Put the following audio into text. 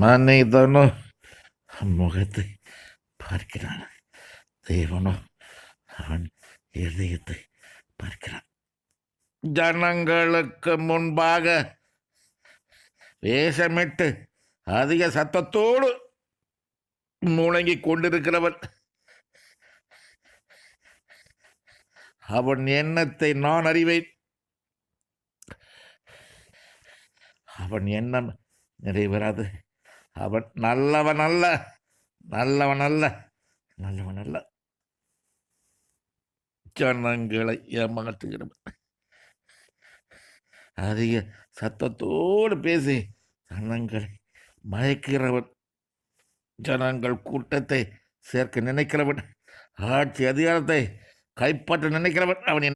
மனிதனோ முகத்தை பார்க்கிறான், தேவனோ அவன் இதயத்தை பார்க்கிறான். ஜனங்களுக்கு முன்பாக வேஷமிட்டு அதிக சத்தத்தோடு முழங்கிக் கொண்டிருக்கிறவன், அவன் எண்ணத்தை நான் அறிவேன். அவன் எண்ணம் நிறைவேறாது. அவன் நல்லவன் அல்ல, நல்லவன் அல்ல, நல்லவன் அல்ல. ஜனங்களை ஏமாற்றுகிறவன், அதிக சத்தத்தோடு பேசி ஜனங்களை மயக்கிறவன், ஜனங்கள் கூட்டத்தை சேர்க்க நினைக்கிறவன், ஆட்சி அதிகாரத்தை கைப்பற்ற நினைக்கிறவன், அவன்